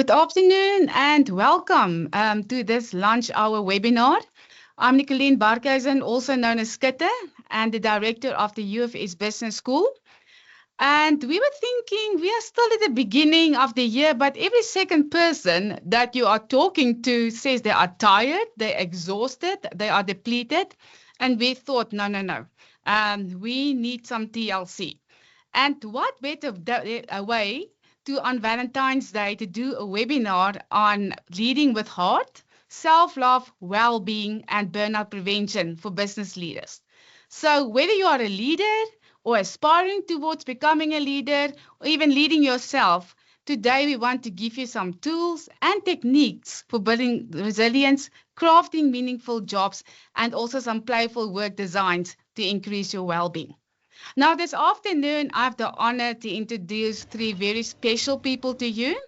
Good afternoon and welcome to this lunch hour webinar. I'm Nicolene Barkhuizen, also known as Skitter, and the director of the UFS Business School. And we were thinking we are still at the beginning of the year, but every second person that you are talking to says they are tired, they're exhausted, they are depleted. And we thought, no. We need some TLC. And what better way to on Valentine's Day to do a webinar on leading with heart, self-love, well-being, and burnout prevention for business leaders. So whether you are a leader or aspiring towards becoming a leader or even leading yourself, today we want to give you some tools and techniques for building resilience, crafting meaningful jobs, and also some playful work designs to increase your well-being. Now, this afternoon, I have the honor to introduce three very special people to you.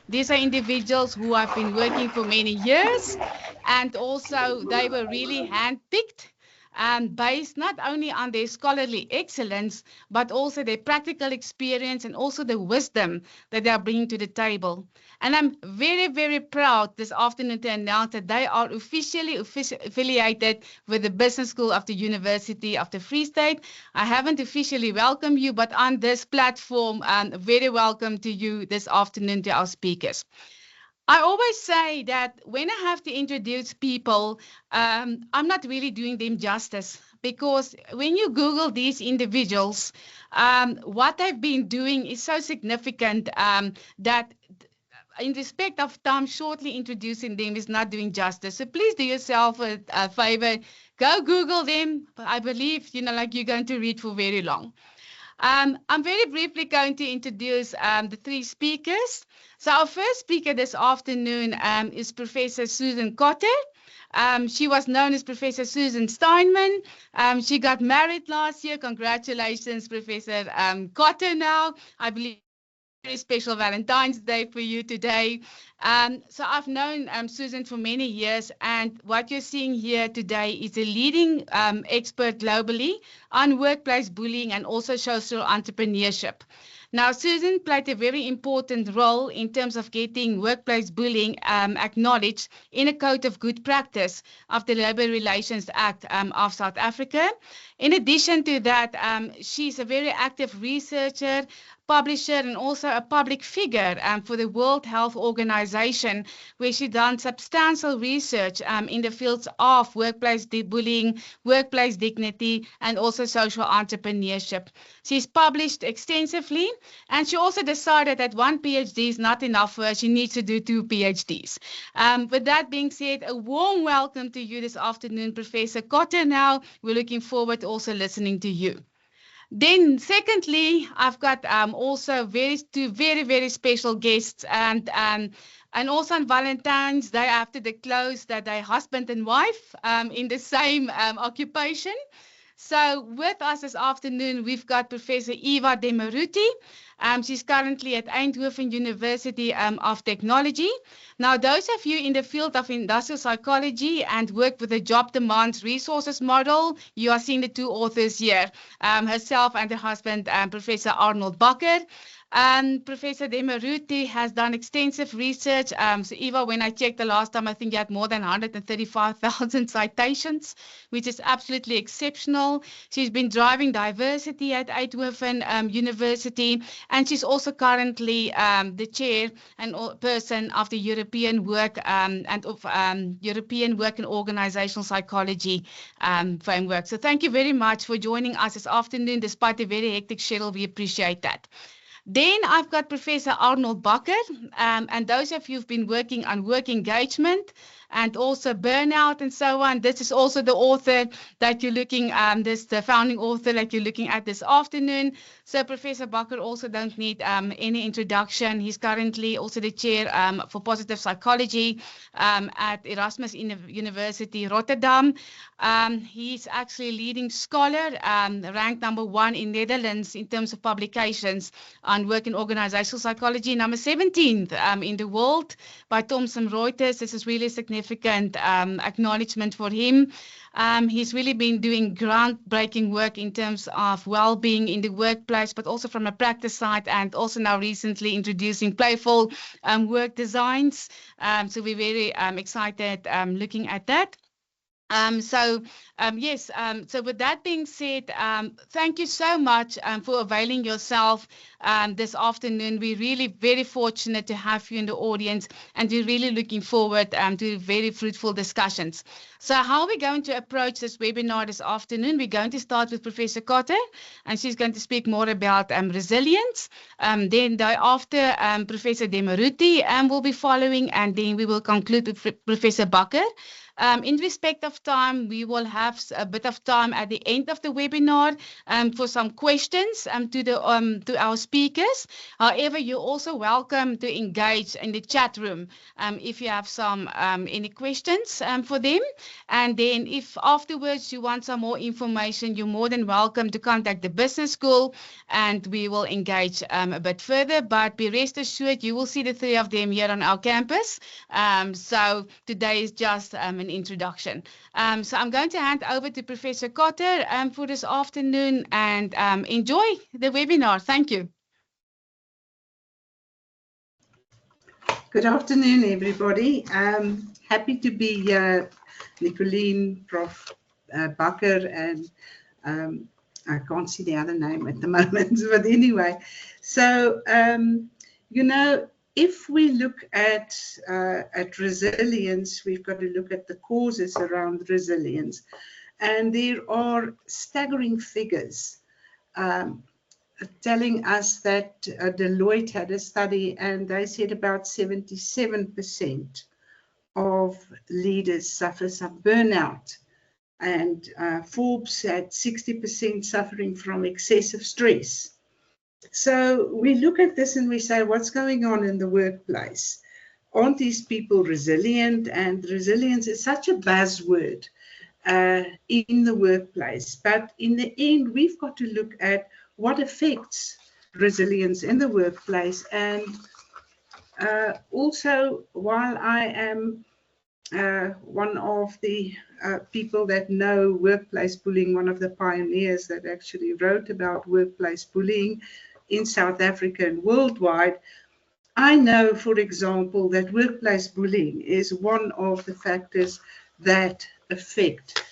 These are individuals who have been working for many years, and also they were really handpicked based not only on their scholarly excellence, but also their practical experience and also the wisdom that they are bringing to the table. And I'm very, very proud this afternoon to announce that they are officially affiliated with the Business School of the University of the Free State. I haven't officially welcomed you, but on this platform, very welcome to you this afternoon to our speakers. I always say that when I have to introduce people, I'm not really doing them justice, because when you Google these individuals, what they've been doing is so significant that in respect of time, shortly introducing them is not doing justice. So please do yourself a favor, go Google them. I believe, like you're going to read for very long. I'm very briefly going to introduce the three speakers. So our first speaker this afternoon is Professor Susan Cotter. She was known as Professor Susan Steinman. She got married last year. Congratulations, Professor Cotter now. I believe very special Valentine's Day for you today. So I've known Susan for many years, and what you're seeing here today is a leading expert globally on workplace bullying and also social entrepreneurship. Now, Susan played a very important role in terms of getting workplace bullying acknowledged in a code of good practice of the Labour Relations Act of South Africa. In addition to that, she's a very active researcher, publisher, and also a public figure for the World Health Organization, where she's done substantial research in the fields of workplace bullying, workplace dignity, and also social entrepreneurship. She's published extensively, and she also decided that one PhD is not enough for her. She needs to do 2 PhDs. With that being said, a warm welcome to you this afternoon, Professor Cotter. Now, we're looking forward to also listening to you. Then secondly, I've got also two very, very special guests, and also on Valentine's Day after the close that they're husband and wife in the same occupation. So with us this afternoon, we've got Professor Eva De Maruti. She's currently at Eindhoven University of Technology. Now, those of you in the field of industrial psychology and work with the job demands resources model, you are seeing the two authors here, herself and her husband, Professor Arnold Bakker. Professor De Maruti has done extensive research. So Eva, when I checked the last time, I think you had more than 135,000 citations, which is absolutely exceptional. She's been driving diversity at Eindhoven University, and she's also currently the chair and person of the European Work European Work and Organizational Psychology framework. So thank you very much for joining us this afternoon, despite the very hectic schedule. We appreciate that. Then I've got Professor Arnold Bakker, and those of you who've been working on work engagement and also burnout and so on. This is also the author that you're looking at, the founding author that you're looking at this afternoon. So Professor Bakker also don't need any introduction. He's currently also the chair for positive psychology at Erasmus University, Rotterdam. He's actually a leading scholar, ranked #1 in Netherlands in terms of publications on work and organizational psychology, number 17th in the world by Thomson Reuters. This is really significant acknowledgement for him. He's really been doing groundbreaking work in terms of well-being in the workplace, but also from a practice side, and also now recently introducing playful work designs. So we're very excited looking at that. Yes, so with that being said, thank you so much for availing yourself this afternoon. We're really very fortunate to have you in the audience, and we're really looking forward to very fruitful discussions. So how are we going to approach this webinar this afternoon? We're going to start with Professor Cotter, and she's going to speak more about resilience. Then thereafter, Professor Demaruti will be following, and then we will conclude with Professor Bakker. In respect of time, we will have a bit of time at the end of the webinar for some questions to our speakers. However, you're also welcome to engage in the chat room if you have some any questions for them. And then if afterwards you want some more information, you're more than welcome to contact the business school, and we will engage a bit further. But be rest assured, you will see the three of them here on our campus. So today is just an introduction. So I'm going to hand over to Professor Cotter for this afternoon, and enjoy the webinar. Thank you. Good afternoon, everybody. Happy to be here, Nicoline, Prof, Bakker, and I can't see the other name at the moment, but anyway. So, you know, if we look at resilience, we've got to look at the causes around resilience. And there are staggering figures telling us that Deloitte had a study, and they said about 77% of leaders suffer some burnout. And Forbes had 60% suffering from excessive stress. So we look at this and we say, what's going on in the workplace? Aren't these people resilient? And resilience is such a buzzword in the workplace. But in the end, we've got to look at what affects resilience in the workplace. And also, while I am one of the people that know workplace bullying, one of the pioneers that actually wrote about workplace bullying in South Africa and worldwide, I know, for example, that workplace bullying is one of the factors that affect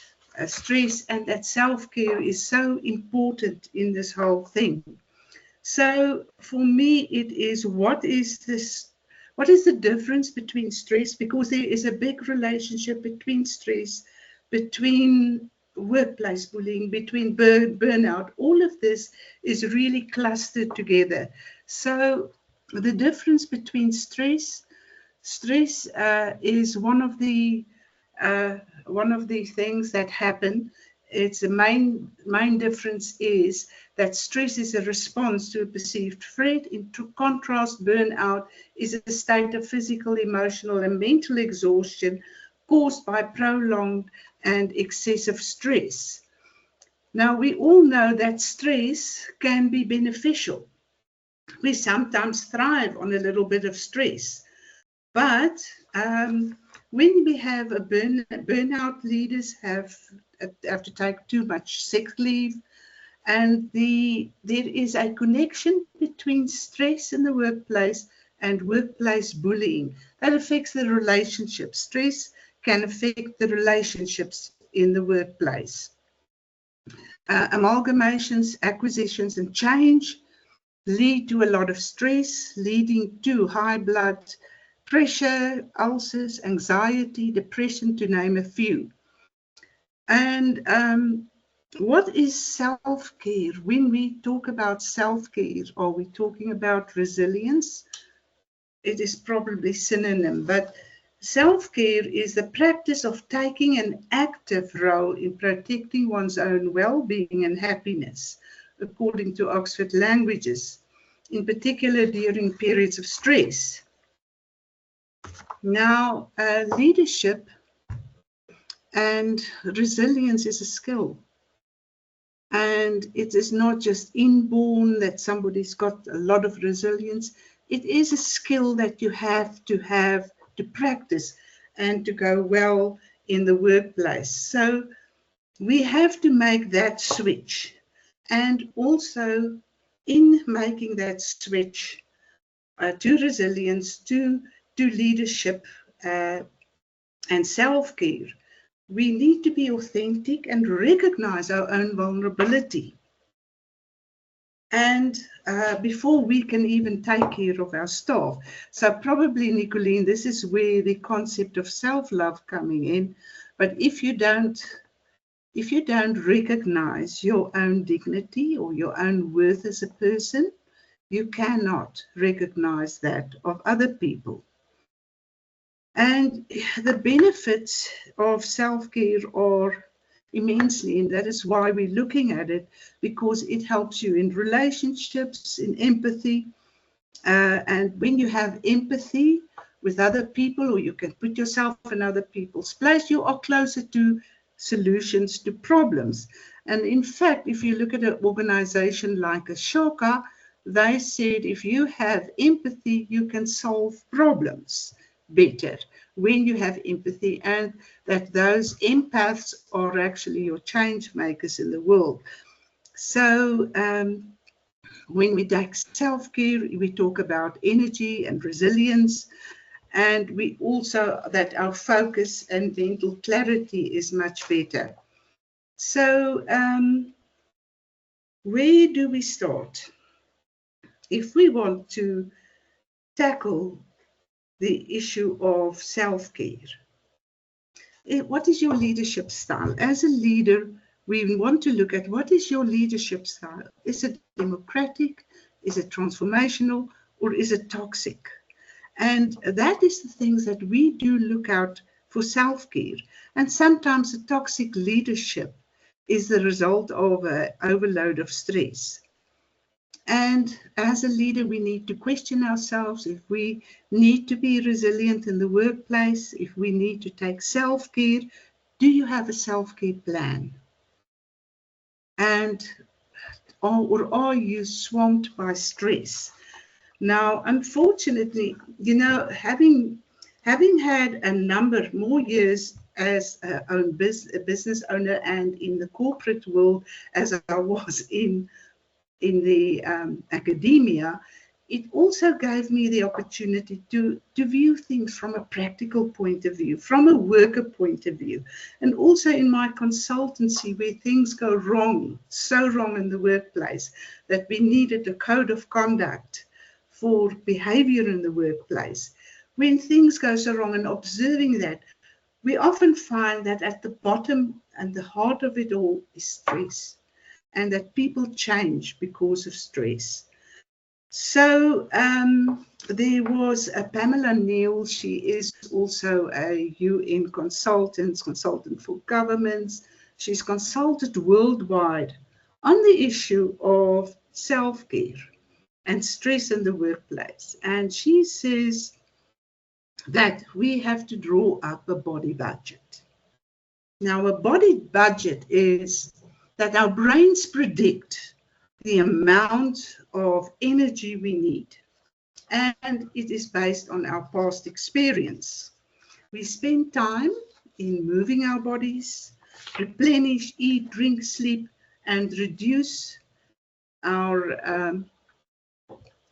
stress, and that self-care is so important in this whole thing. So for me, it is what is the difference between stress, because there is a big relationship between stress, between workplace bullying, between burnout. All of this is really clustered together. So the difference between stress is one of the things that happen. It's the main difference is that stress is a response to a perceived threat. In contrast, burnout is a state of physical, emotional, and mental exhaustion caused by prolonged and excessive stress. Now, we all know that stress can be beneficial. We sometimes thrive on a little bit of stress. But when we have a burnout, leaders have to take too much sick leave. And there is a connection between stress in the workplace and workplace bullying that affects the relationships. Stress can affect the relationships in the workplace. Amalgamations, acquisitions, and change lead to a lot of stress, leading to high blood pressure, ulcers, anxiety, depression, to name a few. And what is self-care? When we talk about self-care, are we talking about resilience? It is probably synonym, but self-care is the practice of taking an active role in protecting one's own well-being and happiness, according to Oxford Languages, in particular during periods of stress. Now, leadership and resilience is a skill. And it is not just inborn that somebody's got a lot of resilience. It is a skill that you have to practice and to go well in the workplace. So We have to make that switch. And also, in making that switch to resilience, to leadership and self-care, we need to be authentic and recognize our own vulnerability. And before we can even take care of our staff. So probably, Nicolene, this is where the concept of self-love coming in. But if you don't recognize your own dignity or your own worth as a person, you cannot recognize that of other people. And the benefits of self-care are immensely, and that is why we're looking at it, because it helps you in relationships, in empathy. And when you have empathy with other people, or you can put yourself in other people's place, you are closer to solutions to problems. And in fact, if you look at an organization like Ashoka, they said if you have empathy, you can solve problems better when you have empathy, and that those empaths are actually your change makers in the world. So when we take self-care, we talk about energy and resilience, and we also that our focus and mental clarity is much better. So where do we start? If we want to tackle the issue of self-care, what is your leadership style? As a leader, we want to look at what is your leadership style? Is it democratic? Is it transformational? Or is it toxic? And that is the things that we do look out for self-care. And sometimes a toxic leadership is the result of an overload of stress. And as a leader, we need to question ourselves if we need to be resilient in the workplace, if we need to take self-care. Do you have a self-care plan? And or are you swamped by stress? Now, unfortunately, having had a number more years as a business owner and in the corporate world as I was in the academia, it also gave me the opportunity to view things from a practical point of view, from a worker point of view, and also in my consultancy where things go wrong, so wrong in the workplace that we needed a code of conduct for behavior in the workplace. When things go so wrong and observing that, we often find that at the bottom and the heart of it all is stress, and that people change because of stress. So there was Pamela Neal. She is also a UN consultant for governments. She's consulted worldwide on the issue of self-care and stress in the workplace. And she says that we have to draw up a body budget. Now, a body budget is that our brains predict the amount of energy we need, and it is based on our past experience. We spend time in moving our bodies, replenish, eat, drink, sleep, and reduce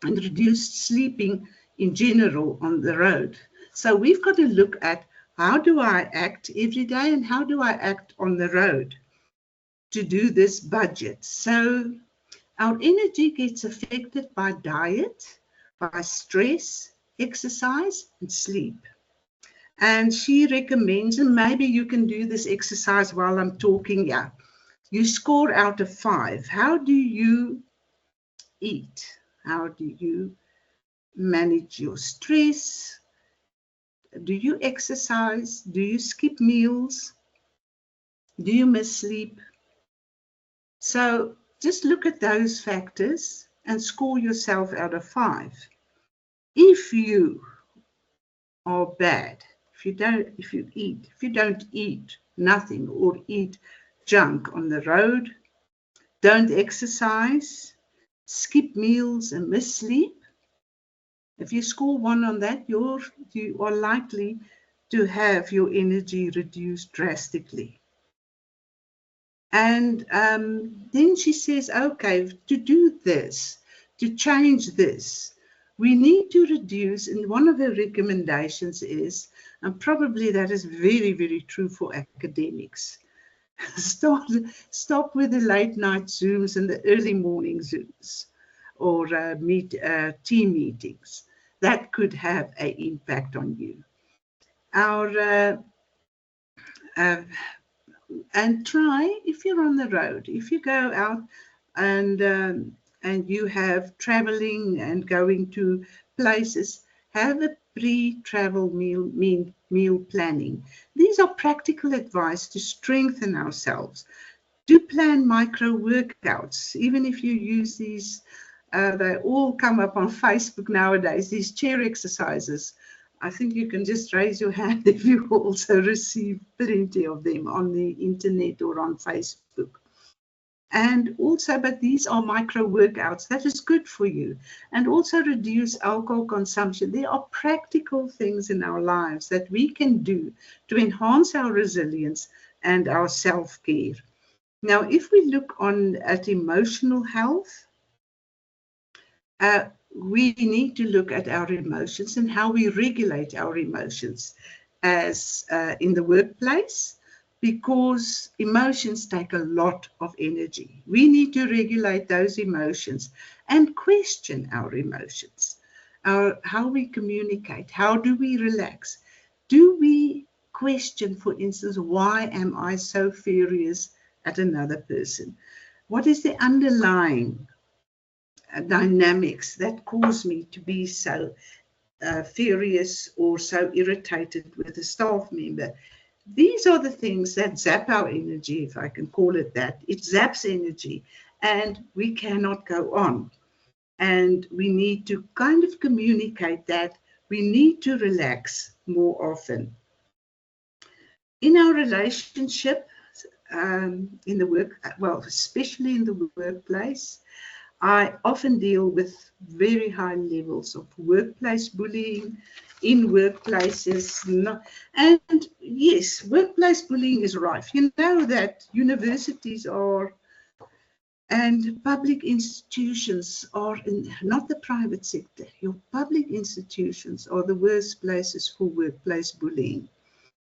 sleeping in general on the road. So we've got to look at how do I act every day and how do I act on the road to do this budget. So our energy gets affected by diet, by stress, exercise, and sleep. And she recommends, and maybe you can do this exercise while I'm talking. Yeah, you score out of 5. How do you eat? How do you manage your stress? Do you exercise? Do you skip meals? Do you miss sleep? So just look at those factors and score yourself out of 5. If you are bad, if you don't eat nothing or eat junk on the road, don't exercise, skip meals and miss sleep, if you score 1 on that, you are likely to have your energy reduced drastically. And then she says, okay, to do this, to change this, we need to reduce, and one of her recommendations is, and probably that is very, very true for academics, stop with the late night Zooms and the early morning Zooms or team meetings. That could have an impact on you. Uh, and try, if you're on the road, if you go out and you have traveling and going to places, have a pre-travel meal planning. These are practical advice to strengthen ourselves. Do plan micro workouts, even if you use these. They all come up on Facebook nowadays, these chair exercises. I think you can just raise your hand if you also receive plenty of them on the internet or on Facebook. And also, but these are micro workouts. That is good for you. And also reduce alcohol consumption. There are practical things in our lives that we can do to enhance our resilience and our self-care. Now, if we look at emotional health, we need to look at our emotions and how we regulate our emotions as in the workplace, because emotions take a lot of energy. We need to regulate those emotions and question our emotions, how we communicate, how do we relax. Do we question, for instance, why am I so furious at another person? What is the underlying dynamics that cause me to be so furious or so irritated with a staff member? These are the things that zap our energy, if I can call it that. It zaps energy and we cannot go on. And we need to kind of communicate that we need to relax more often. In our relationship, in the work, well, especially in the workplace, I often deal with very high levels of workplace bullying in workplaces. And yes, workplace bullying is rife. You know that universities and public institutions are not the private sector. Your public institutions are the worst places for workplace bullying.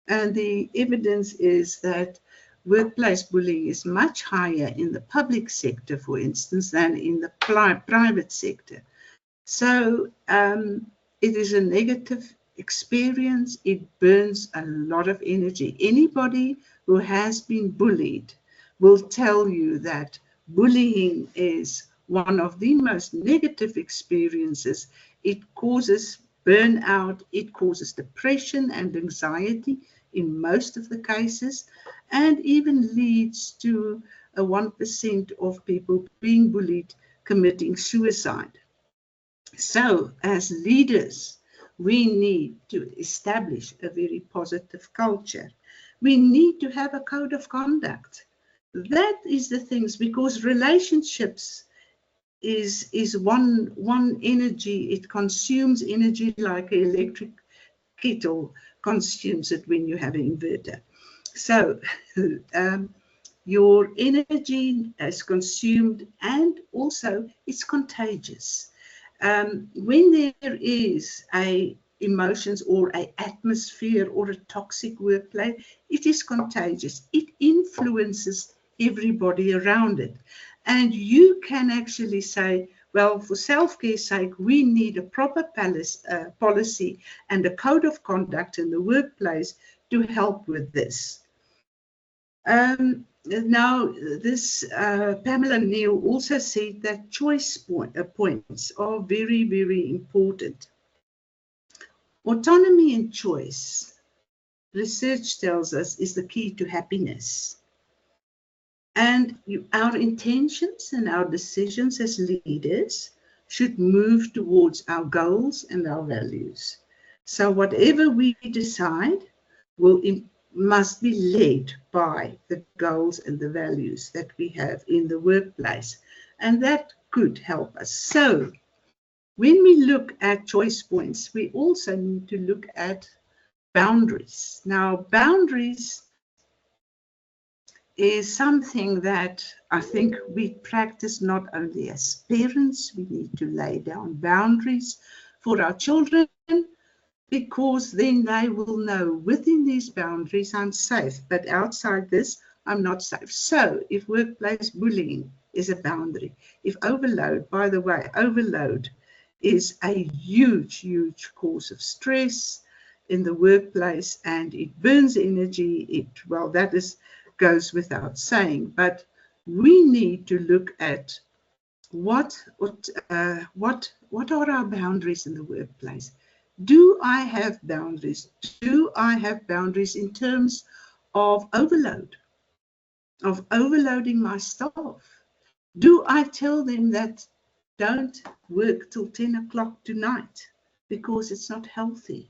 And the evidence is that workplace bullying is much higher in the public sector, for instance, than in the private sector. So it is a negative experience. It burns a lot of energy. Anybody who has been bullied will tell you that bullying is one of the most negative experiences. It causes burnout, it causes depression and anxiety in most of the cases, and even leads to a 1% of people being bullied committing suicide. So as leaders, we need to establish a very positive culture. We need to have a code of conduct. That is the things, because relationships is one energy. It consumes energy like an electric kettle consumes it when you have an inverter. So your energy is consumed, and also it's contagious. When there is a emotions or a atmosphere or a toxic workplace, it is contagious. It influences everybody around it. And you can actually say, well, for self-care's sake, we need a proper policy and a code of conduct in the workplace to help with this. Now, this Pamela Neal also said that choice points are very, very important. Autonomy and choice, research tells us, is the key to happiness. And our intentions and our decisions as leaders should move towards our goals and our values. So whatever we decide must be led by the goals and the values that we have in the workplace. And that could help us. So when we look at choice points, we also need to look at boundaries. Now, boundaries is something that I think we practice not only as parents. We need to lay down boundaries for our children, because then they will know within these boundaries I'm safe, but outside this I'm not safe. So if workplace bullying is a boundary, if overload, by the way, overload is a huge cause of stress in the workplace, and it burns energy. Well, that goes without saying, but we need to look at what are our boundaries in the workplace. Do I have boundaries? Do I have boundaries in terms of overload, of overloading my staff? Do I tell them that don't work till 10 o'clock tonight because it's not healthy?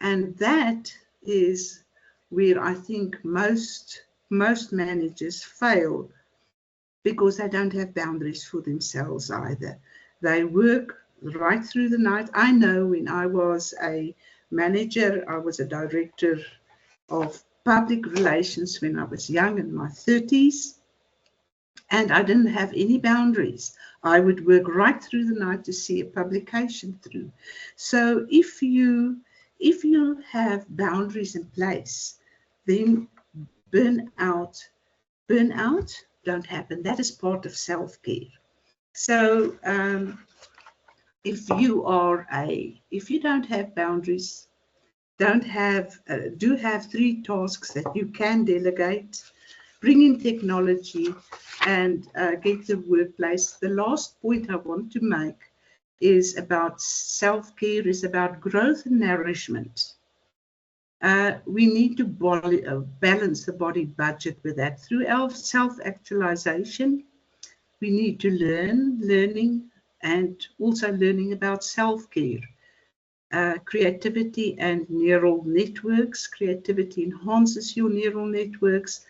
And that is where I think most managers fail, because they don't have boundaries for themselves either. They work right through the night. I know when I was a manager, I was a director of public relations when I was young, in my 30s, and I didn't have any boundaries. I would work right through the night to see a publication through. So if you have boundaries in place, then burnout don't happen. That is part of self-care. So if you don't have boundaries, do have 3 tasks that you can delegate, bring in technology, and get the workplace. The last point I want to make is about self-care, is about growth and nourishment. We need to balance the body budget with that. Through our self-actualization, we need to learning and also learning about self-care. Creativity and neural networks. Creativity enhances your neural networks.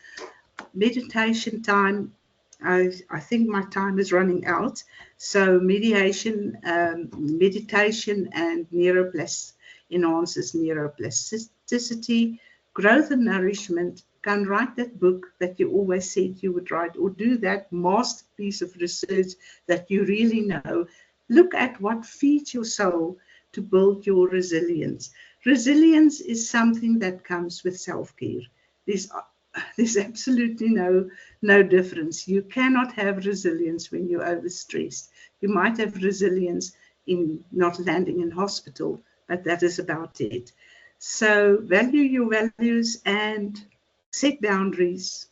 Meditation time. I think my time is running out. So meditation and enhances neuroplasticity. Growth and nourishment. Can write that book that you always said you would write, or do that masterpiece of research that you really know. Look at what feeds your soul to build your resilience. Resilience is something that comes with self-care. There's absolutely no difference. You cannot have resilience when you're overstressed. You might have resilience in not landing in hospital, but that is about it. So value your values and set boundaries,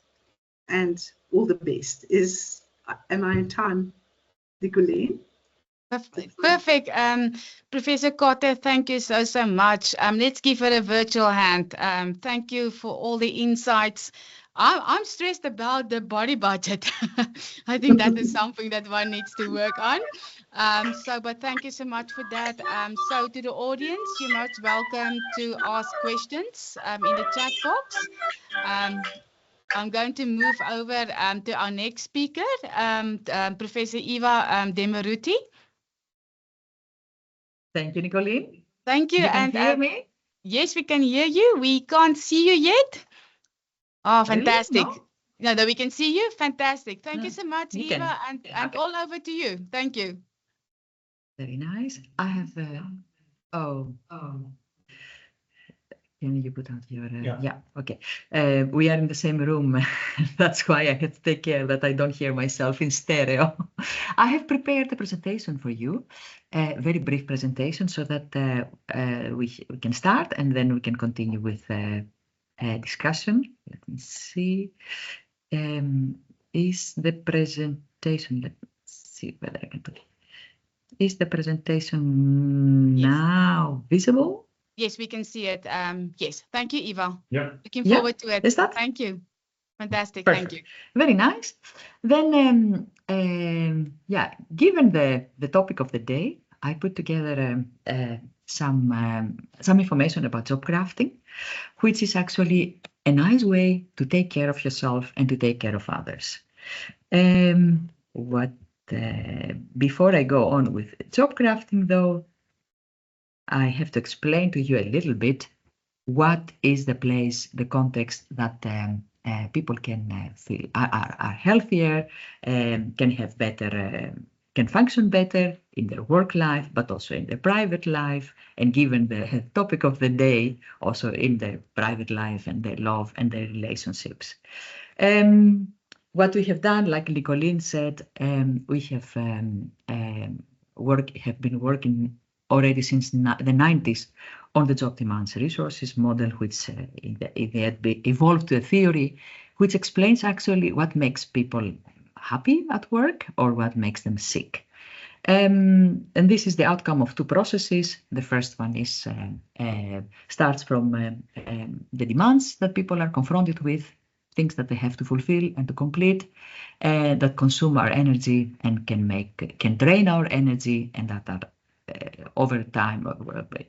and all the best. Am I in time, Nicolene? Perfect. Professor Kotte, thank you so much. Let's give her a virtual hand. Thank you for all the insights. I'm stressed about the body budget. I think that is something that one needs to work on. But thank you so much for that. So to the audience, you're most welcome to ask questions in the chat box. I'm going to move over to our next speaker, Professor Eva Demaruti. Thank you, Nicolene. Thank you. You can hear me? Yes, we can hear you. We can't see you yet. Oh, fantastic. Really? No, we can see you. Fantastic. Thank you so much, You Eva. can. And all over to you. Thank you. Very nice. I have can you put out your yeah, okay. We are in the same room. That's why I have to take care that I don't hear myself in stereo. I have prepared a presentation for you, a very brief presentation, so that we can start and then we can continue with discussion. Let me see. Is the presentation, let's see whether I can put it. Is the presentation now visible? Yes, we can see it. Yes. Thank you, Eva. Yeah. Looking forward to it. Is that? Thank you. Fantastic. Perfect. Thank you. Very nice. Then, yeah, given the topic of the day, I put together some information about job crafting, which is actually a nice way to take care of yourself and to take care of others. Before I go on with job crafting, though, I have to explain to you a little bit what is the place, the context that people can feel are healthier, can have better, can function better in their work life, but also in their private life. And given the topic of the day, also in their private life and their love and their relationships. What we have done, like Nicolene said, we have been working already since the 90s on the job demands resources model, which evolved to a theory which explains actually what makes people happy at work or what makes them sick. And this is the outcome of two processes. The first one is starts from the demands that people are confronted with, things that they have to fulfill and to complete, that consume our energy and can drain our energy, and that are over time,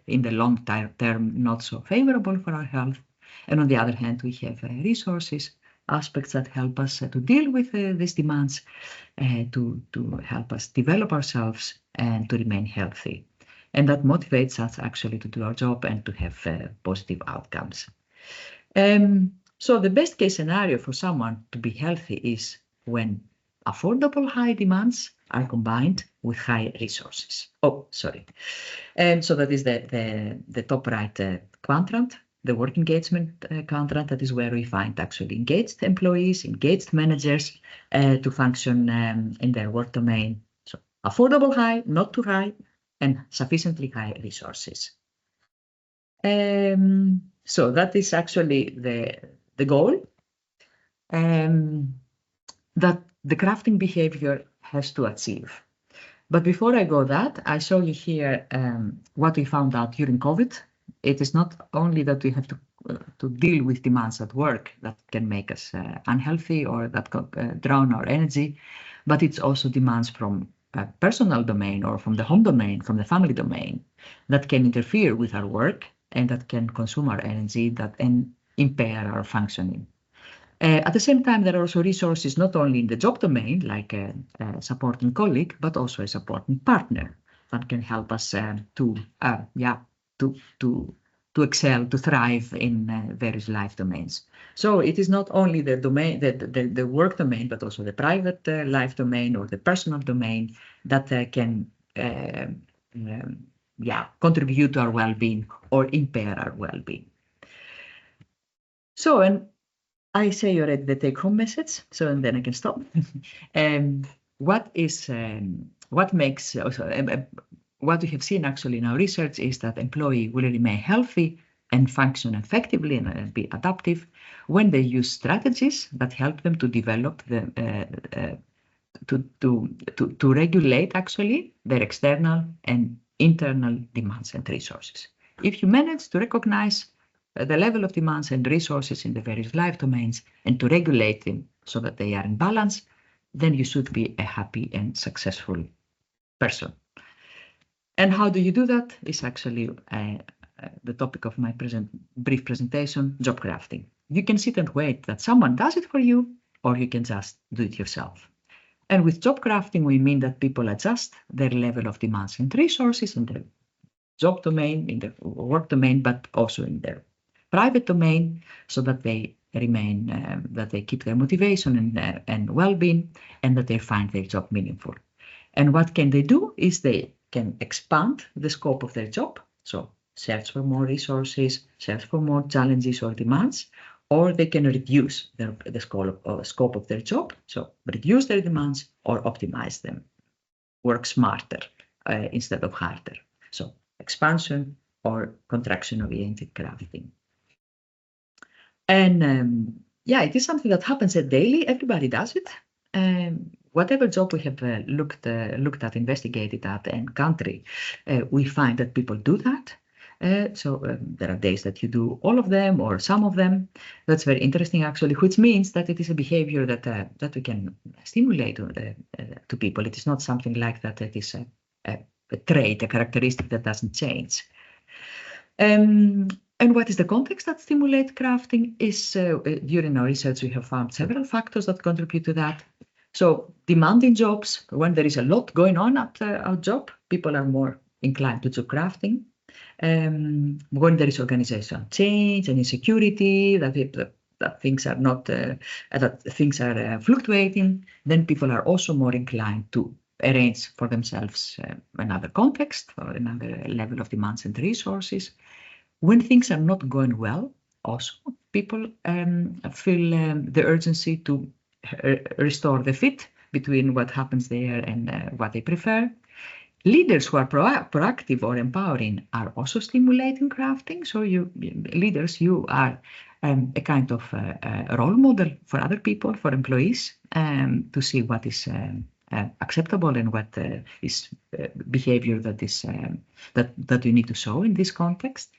in the long term, not so favorable for our health. And on the other hand, we have resources, aspects that help us to deal with these demands, to help us develop ourselves and to remain healthy. And that motivates us actually to do our job and to have positive outcomes. So the best case scenario for someone to be healthy is when affordable high demands are combined with high resources. Oh, sorry. And so that is the top right quadrant, the work engagement quadrant. That is where we find actually engaged employees, engaged managers to function in their work domain. So affordable high, not too high, and sufficiently high resources. So that is actually the goal that the crafting behavior has to achieve. But before I go that, I show you here what we found out during COVID. It is not only that we have to deal with demands at work that can make us unhealthy or that drown our energy, but it's also demands from a personal domain or from the home domain, from the family domain, that can interfere with our work and that can consume our energy and impair our functioning. At the same time, there are also resources not only in the job domain, like a supporting colleague, but also a supporting partner that can help us to excel, to thrive in various life domains. So it is not only the domain, the work domain, but also the private life domain or the personal domain that can contribute to our well-being or impair our well-being. So, and I say already the take-home message, so and then I can stop. What we have seen actually in our research is that employee will remain healthy and function effectively and be adaptive when they use strategies that help them to develop to regulate actually their external and internal demands and resources. If you manage to recognize the level of demands and resources in the various life domains and to regulate them so that they are in balance, then you should be a happy and successful person. And how do you do that is actually the topic of my brief presentation, job crafting. You can sit and wait that someone does it for you, or you can just do it yourself. And with job crafting, we mean that people adjust their level of demands and resources in their job domain, in their work domain, but also in their private domain, so that they remain, that they keep their motivation and well-being, and that they find their job meaningful. And what can they do is they can expand the scope of their job, so search for more resources, search for more challenges or demands, or they can reduce the scope of their job, so reduce their demands or optimize them, work smarter instead of harder. So expansion or contraction-oriented crafting. And it is something that happens daily. Everybody does it. Whatever job we have looked at, investigated at, and country, we find that people do that. So there are days that you do all of them or some of them. That's very interesting, actually, which means that it is a behavior that we can stimulate to people. It is not something like that. It is a trait, a characteristic that doesn't change. And what is the context that stimulates crafting is, during our research, we have found several factors that contribute to that. So demanding jobs, when there is a lot going on at our job, people are more inclined to do crafting. When there is organizational change and insecurity, that that things are not that things are fluctuating, then people are also more inclined to arrange for themselves another context or another level of demands and resources. When things are not going well, also people feel the urgency to restore the fit between what happens there and what they prefer. Leaders who are proactive or empowering are also stimulating crafting. So leaders, you are a kind of role model for other people, for employees, to see what is acceptable and what is behavior that is that you need to show in this context.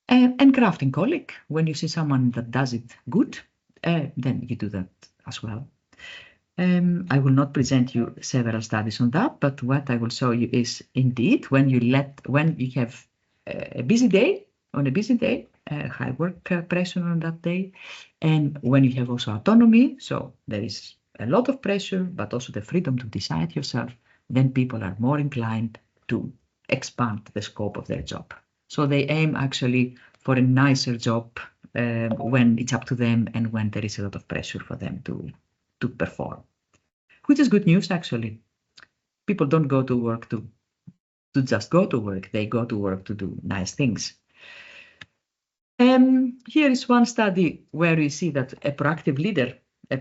And crafting colleague, when you see someone that does it good, then you do that as well. I will not present you several studies on that, but what I will show you is indeed when you have a busy day, high work pressure on that day, and when you have also autonomy, so there is a lot of pressure, but also the freedom to decide yourself, then people are more inclined to expand the scope of their job. So they aim actually for a nicer job when it's up to them and when there is a lot of pressure for them to perform, which is good news actually. People don't go to work to just go to work. They go to work to do nice things. Here is one study where we see that a proactive leader, a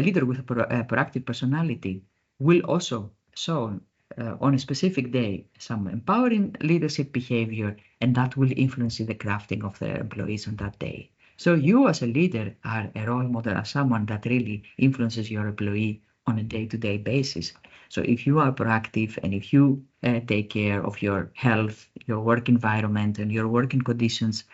leader with a proactive personality will also show on a specific day some empowering leadership behavior, and that will influence the crafting of their employees on that day. So you as a leader are a role model, as someone that really influences your employee on a day-to-day basis. So if you are proactive and if you take care of your health, your work environment and your working conditions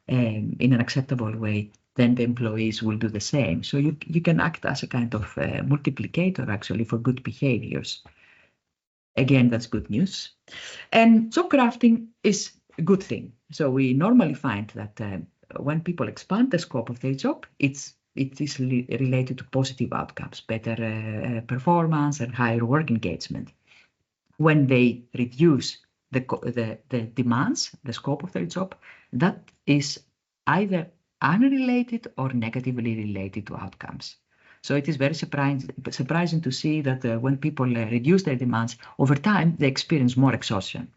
in an acceptable way, then the employees will do the same. So you can act as a kind of multiplicator actually for good behaviors. Again, that's good news. And job crafting is a good thing. So we normally find that when people expand the scope of their job, it is related to positive outcomes, better performance and higher work engagement. When they reduce the demands, the scope of their job, that is either unrelated or negatively related to outcomes. So it is very surprising to see that when people reduce their demands, over time, they experience more exhaustion.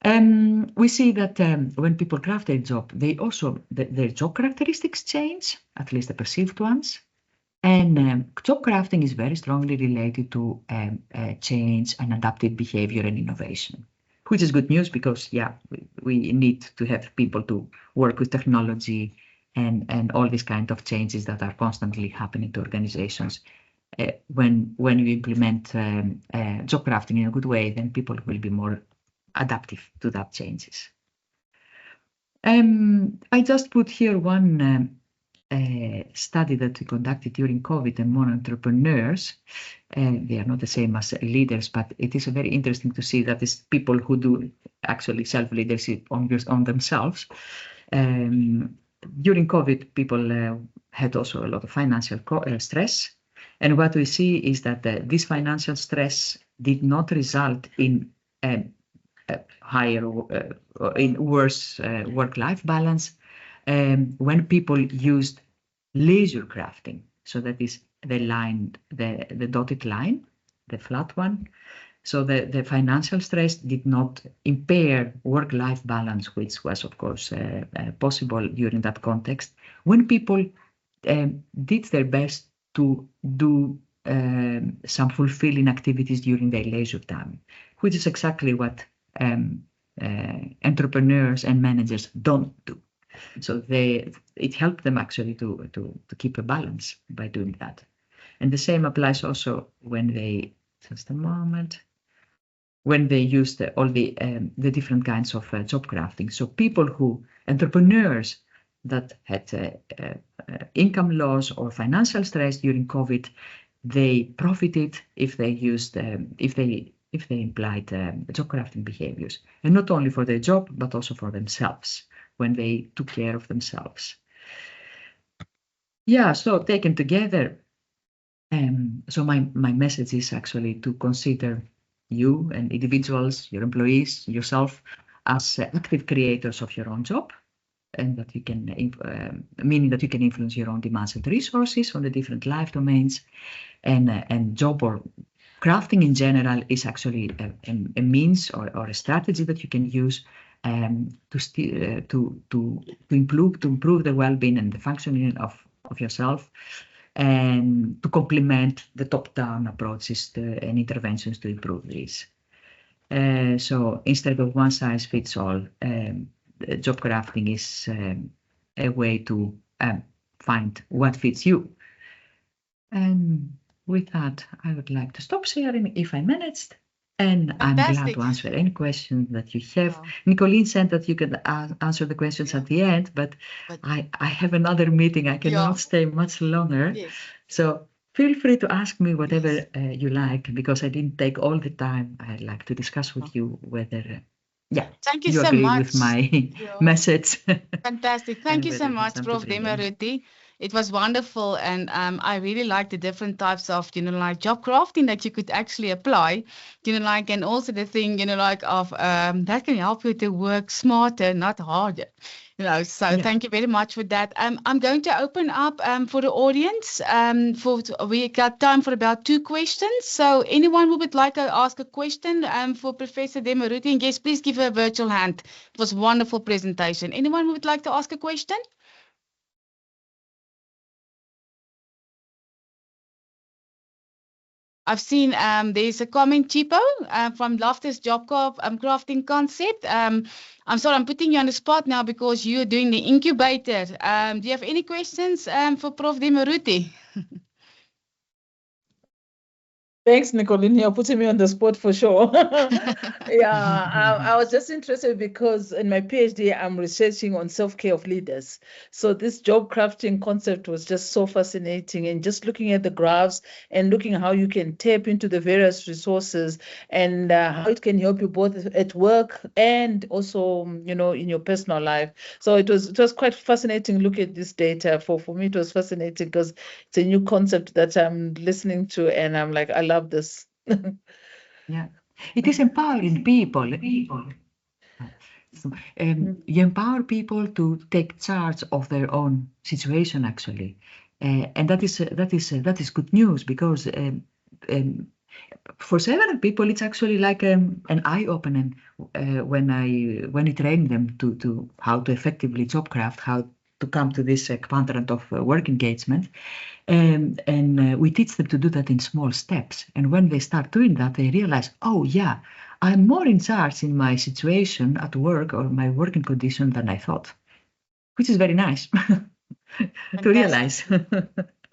We see that when people craft their job, they also, their job characteristics change, at least the perceived ones. And job crafting is very strongly related to change and adaptive behavior and innovation, which is good news because, yeah, we need to have people to work with technology and all these kind of changes that are constantly happening to organizations. When you implement job crafting in a good way, then people will be more adaptive to that changes. I just put here one study that we conducted during COVID among entrepreneurs. They are not the same as leaders, but it is very interesting to see that it's people who do actually self-leadership on themselves. During COVID, people had also a lot of financial stress. And what we see is that this financial stress did not result in worse work-life balance when people used leisure crafting. So that is the dotted line, the flat one. So the financial stress did not impair work-life balance, which was, of course, possible during that context. When people did their best to do some fulfilling activities during their leisure time, which is exactly what entrepreneurs and managers don't do. So it helped them actually to keep a balance by doing that. And the same applies also when they, just a moment, when they used all the different kinds of job crafting. So entrepreneurs that had income loss or financial stress during COVID, they profited if they used, if they implied job crafting behaviors, and not only for their job, but also for themselves when they took care of themselves. Yeah, so taken together, so my message is actually to consider you and individuals, your employees, yourself, as active creators of your own job. and that you can, meaning that you can influence your own demands and resources on the different life domains, and job or crafting in general is actually a means or a strategy that you can use to improve the well-being and the functioning of yourself, and to complement the top-down approaches and interventions to improve this. So instead of one size fits all, job crafting is a way to find what fits you. And with that, I would like to stop sharing if I managed. And I'm glad to answer any questions that you have. Wow. Nicolene said that you can answer the questions at the end, but I have another meeting. I cannot stay much longer. Yes. So feel free to ask me whatever you like, because I didn't take all the time. I'd like to discuss with you whether, thank you so agree much with my message. Fantastic. Thank you so much, Prof. Demeruti. It was wonderful, and I really like the different types of, like job crafting that you could actually apply, like, and also the thing, like of that can help you to work smarter, not harder. So thank you very much for that. I'm going to open up for the audience. We got time for about 2 questions. So anyone who would like to ask a question for Professor Demeruti, and yes, please give her a virtual hand. It was a wonderful presentation. Anyone who would like to ask a question? I've seen there's a comment, Chipo, from Loftus Job Crafting Concept. I'm sorry, I'm putting you on the spot now because you're doing the incubator. Do you have any questions for Prof. Demeruti? Thanks, Nicolene. You're putting me on the spot for sure. I was just interested because in my PhD, I'm researching on self-care of leaders. So this job crafting concept was just so fascinating, and just looking at the graphs and looking how you can tap into the various resources and how it can help you both at work and also, in your personal life. So it was quite fascinating looking at this data. For me, it was fascinating because it's a new concept that I'm listening to, and I'm like, I love this. It is empowering people. So, you empower people to take charge of their own situation, actually, and that is good news, because for several people it's actually like an eye opening when I train them to how to effectively job craft, how to come to this quadrant of work engagement. And we teach them to do that in small steps. And when they start doing that, they realize, oh yeah, I'm more in charge in my situation at work or my working condition than I thought, which is very nice to realize.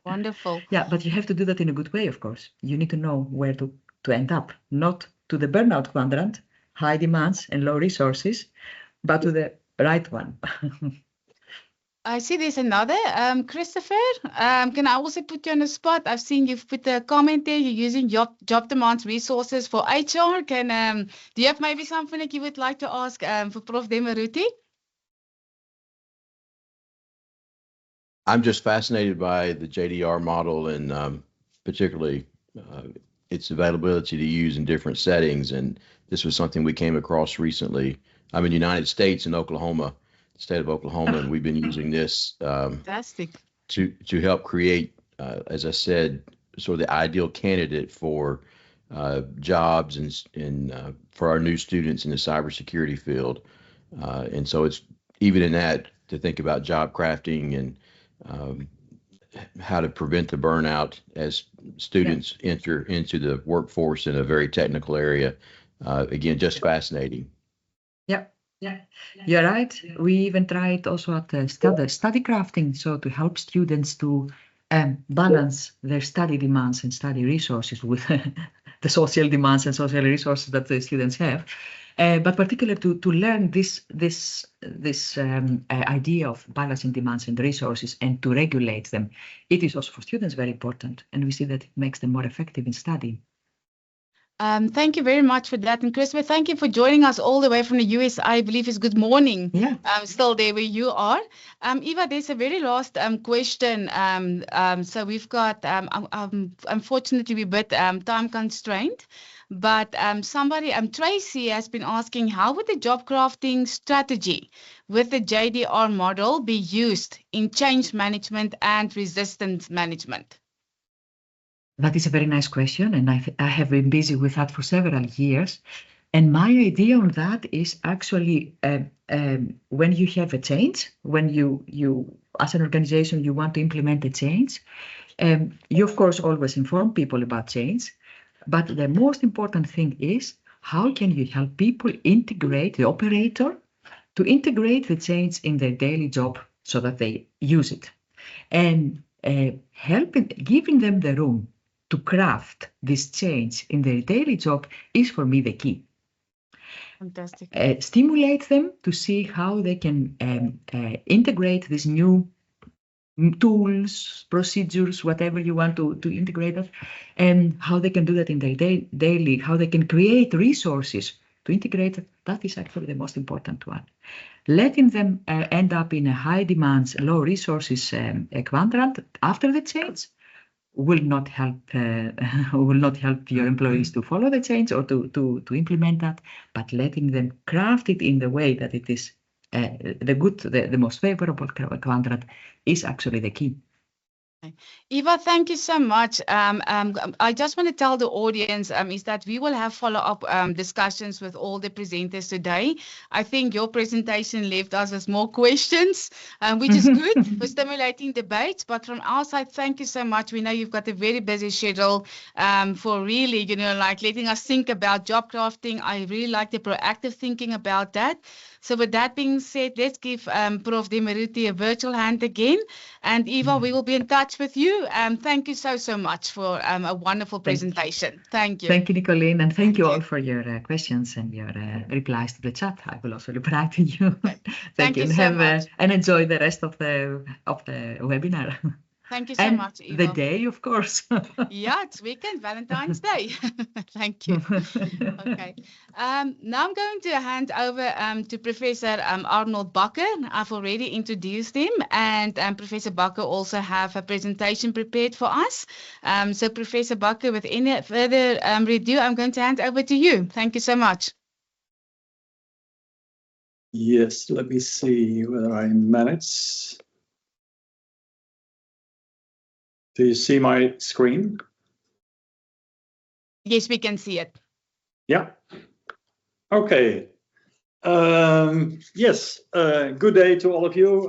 Wonderful. Yeah, but you have to do that in a good way, of course. You need to know where to end up, not to the burnout quadrant, high demands and low resources, but to the right one. I see there's another. Christopher, can I also put you on the spot? I've seen you've put a comment there. You're using job demands resources for HR. Do you have maybe something that you would like to ask for Prof. Demeruti? I'm just fascinated by the JDR model, and particularly its availability to use in different settings. And this was something we came across recently. I'm in the United States, in Oklahoma, the state of Oklahoma, and we've been using this to help create, as I said, sort of the ideal candidate for jobs and for our new students in the cybersecurity field. And so it's even in that to think about job crafting and how to prevent the burnout as students enter into the workforce in a very technical area. Again, just fascinating. Yeah, you're right. We even tried also at study crafting, so to help students to balance their study demands and study resources with the social demands and social resources that the students have. But particularly to learn this idea of balancing demands and resources and to regulate them. It is also for students very important, and we see that it makes them more effective in studying. Thank you very much for that. And Christopher, thank you for joining us all the way from the US. I believe it's good morning. Yeah. Still there where you are. Eva, there's a very last question. So we've got, unfortunately, we're a bit time constrained. But somebody, Tracy, has been asking, how would the job crafting strategy with the JDR model be used in change management and resistance management? That is a very nice question, and I have been busy with that for several years. And my idea on that is actually when you have a change, when you as an organization, you want to implement a change, you of course always inform people about change. But the most important thing is how can you help people integrate the operator to integrate the change in their daily job so that they use it, and giving them the room to craft this change in their daily job is for me the key. Fantastic. Stimulate them to see how they can integrate these new tools, procedures, whatever you want to integrate it, and how they can do that in their daily, how they can create resources to integrate it. That is actually the most important one. Letting them end up in a high demands, low resources quadrant after the change will not help your employees to follow the change or to implement that, but letting them craft it in the way that it is the most favorable quadrant is actually the key. Eva, thank you so much. I just want to tell the audience is that we will have follow-up discussions with all the presenters today. I think your presentation left us with more questions, which is good for stimulating debates. But from our side, thank you so much. We know you've got a very busy schedule for really, like letting us think about job crafting. I really like the proactive thinking about that. So with that being said, let's give Prof. Demaruti a virtual hand again. And Eva, we will be in touch with you. Thank you so much for a wonderful presentation. Thank you. Thank you, Nicolene, and thank you all for your questions and your replies to the chat. I will also reply to you. Thank you, and so much. And enjoy the rest of the webinar. Thank you so much, Eva. The day, of course. Yeah, it's weekend, Valentine's Day. Thank you. Okay. Now I'm going to hand over to Professor Arnold Bakker. I've already introduced him, and Professor Bakker also have a presentation prepared for us. So Professor Bakker, with any further ado, I'm going to hand over to you. Thank you so much. Yes, let me see whether I manage. Do you see my screen? Yes, we can see it. Yeah. Okay. Yes, good day to all of you.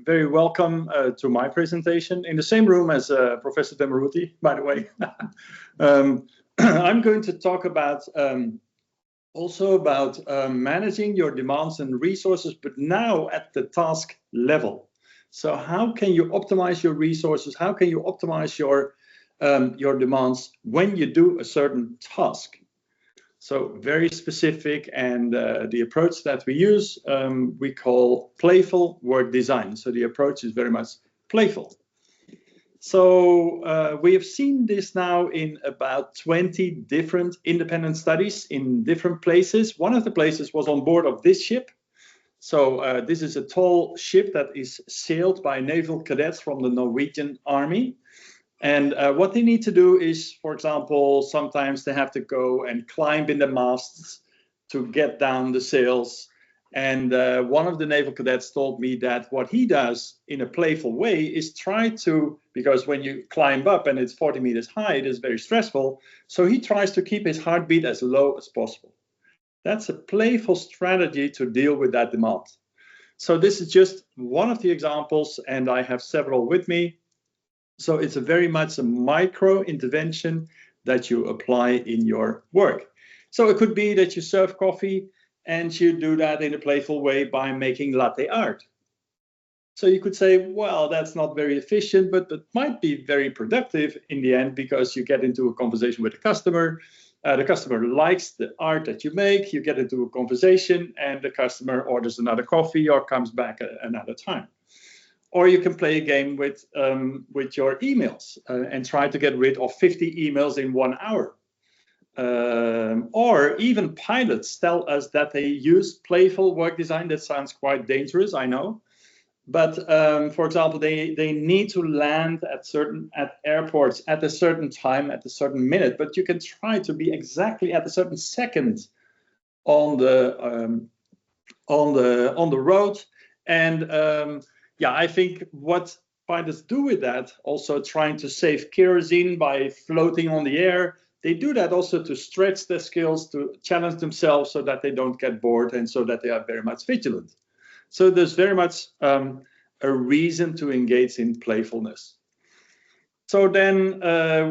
Very welcome to my presentation in the same room as Professor Demaruti, by the way. I'm going to talk about also about managing your demands and resources, but now at the task level. So how can you optimize your resources? How can you optimize your demands when you do a certain task? So very specific, and the approach that we use, we call playful work design. So the approach is very much playful. So we have seen this now in about 20 different independent studies in different places. One of the places was on board of this ship. So this is a tall ship that is sailed by naval cadets from the Norwegian Army. And what they need to do is, for example, sometimes they have to go and climb in the masts to get down the sails. And one of the naval cadets told me that what he does in a playful way is try to, because when you climb up and it's 40 meters high, it is very stressful. So he tries to keep his heartbeat as low as possible. That's a playful strategy to deal with that demand. So this is just one of the examples, and I have several with me. So it's a very much a micro intervention that you apply in your work. So it could be that you serve coffee and you do that in a playful way by making latte art. So you could say, well, that's not very efficient, but it might be very productive in the end, because you get into a conversation with the customer. The customer likes the art that you make, you get into a conversation, and the customer orders another coffee or comes back another time. Or you can play a game with your emails and try to get rid of 50 emails in 1 hour. Or even pilots tell us that they use playful work design. That sounds quite dangerous, I know. But for example, they need to land at airports at a certain time, at a certain minute. But you can try to be exactly at a certain second on the road. And yeah, I think what pilots do with that, also trying to save kerosene by floating on the air, they do that also to stretch their skills, to challenge themselves so that they don't get bored and so that they are very much vigilant. So there's very much a reason to engage in playfulness. So then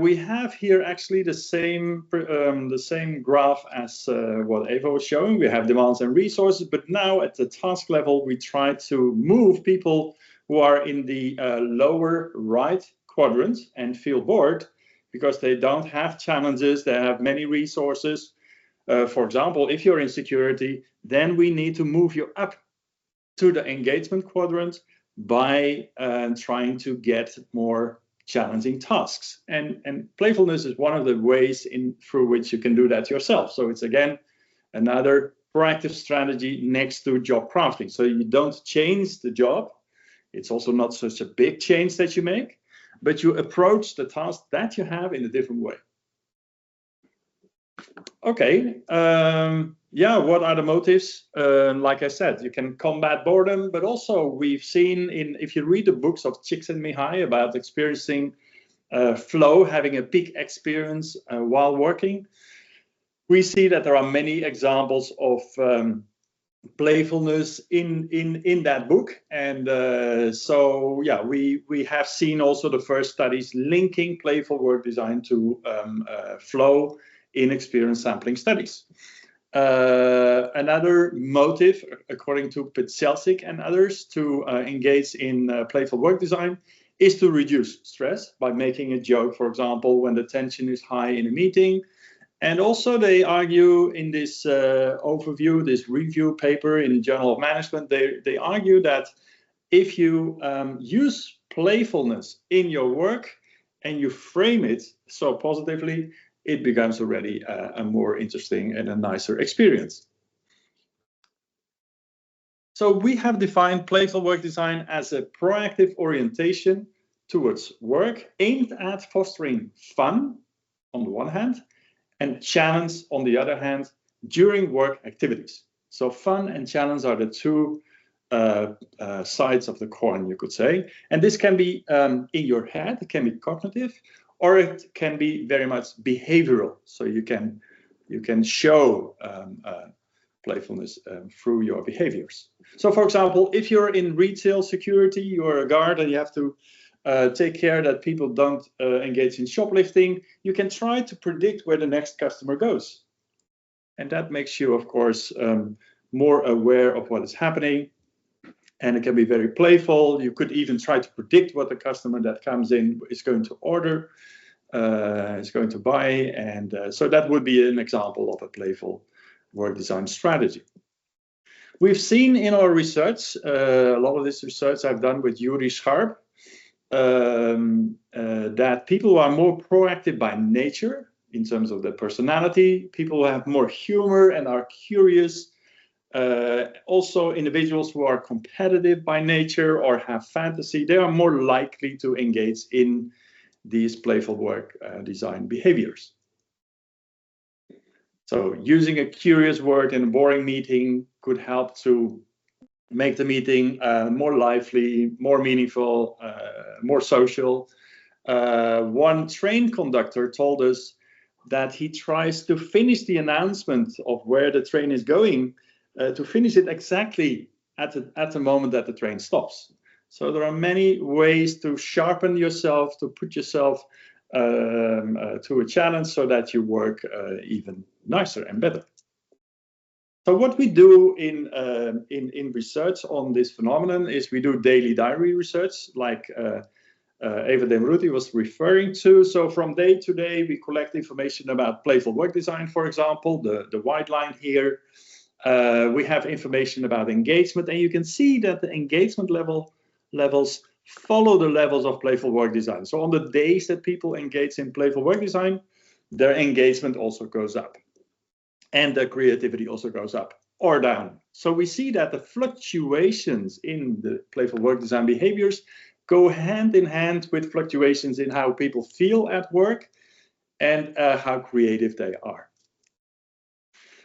we have here actually the same graph as what Eva was showing. We have demands and resources, but now at the task level, we try to move people who are in the lower right quadrant and feel bored because they don't have challenges, they have many resources. For example, if you're in security, then we need to move you up to the engagement quadrant by trying to get more challenging tasks. And playfulness is one of the ways through which you can do that yourself. So it's again another proactive strategy next to job crafting. So you don't change the job. It's also not such a big change that you make, but you approach the task that you have in a different way. Okay, yeah, what are the motives? Like I said, you can combat boredom, but also we've seen if you read the books of Csikszentmihalyi about experiencing flow, having a peak experience while working, we see that there are many examples of playfulness in that book. And so, yeah, we have seen also the first studies linking playful work design to flow in experience sampling studies. Another motive, according to Petzelsik and others, to engage in playful work design is to reduce stress by making a joke, for example, when the tension is high in a meeting. And also they argue in this overview, this review paper in Journal of Management, they argue that if you use playfulness in your work and you frame it so positively, it becomes already a more interesting and a nicer experience. So we have defined playful work design as a proactive orientation towards work aimed at fostering fun on the one hand and challenge on the other hand during work activities. So fun and challenge are the two sides of the coin, you could say. And this can be in your head, it can be cognitive, or it can be very much behavioral. So you can show playfulness through your behaviors. So for example, if you're in retail security, you're a guard and you have to take care that people don't engage in shoplifting, you can try to predict where the next customer goes. And that makes you, of course, more aware of what is happening. And it can be very playful. You could even try to predict what the customer that comes in is going to order, is going to buy. And so that would be an example of a playful work design strategy. We've seen in our research, a lot of this research I've done with Yuri Sharp, that people who are more proactive by nature in terms of their personality, people who have more humor and are curious, also individuals who are competitive by nature or have fantasy, they are more likely to engage in these playful work design behaviors. So using a curious word in a boring meeting could help to make the meeting more lively, more meaningful, more social. One train conductor told us that he tries to finish the announcement of where the train is going, to finish it exactly at the moment that the train stops. So there are many ways to sharpen yourself, to put yourself to a challenge so that you work even nicer and better. So what we do in research on this phenomenon is we do daily diary research, like Eva Demruti was referring to. So from day to day, we collect information about playful work design, for example, the white line here. We have information about engagement, and you can see that the engagement levels follow the levels of playful work design. So on the days that people engage in playful work design, their engagement also goes up. And their creativity also goes up or down. So we see that the fluctuations in the playful work design behaviors go hand in hand with fluctuations in how people feel at work and how creative they are.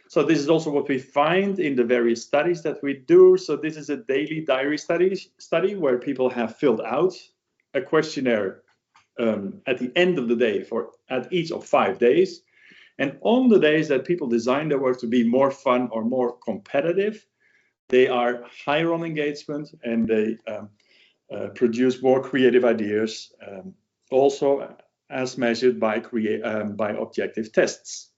So this is also what we find in the various studies that we do. So this is a daily diary study where people have filled out a questionnaire at the end of the day at each of 5 days. And on the days that people design their work to be more fun or more competitive, they are higher on engagement and they produce more creative ideas, also as measured by objective tests.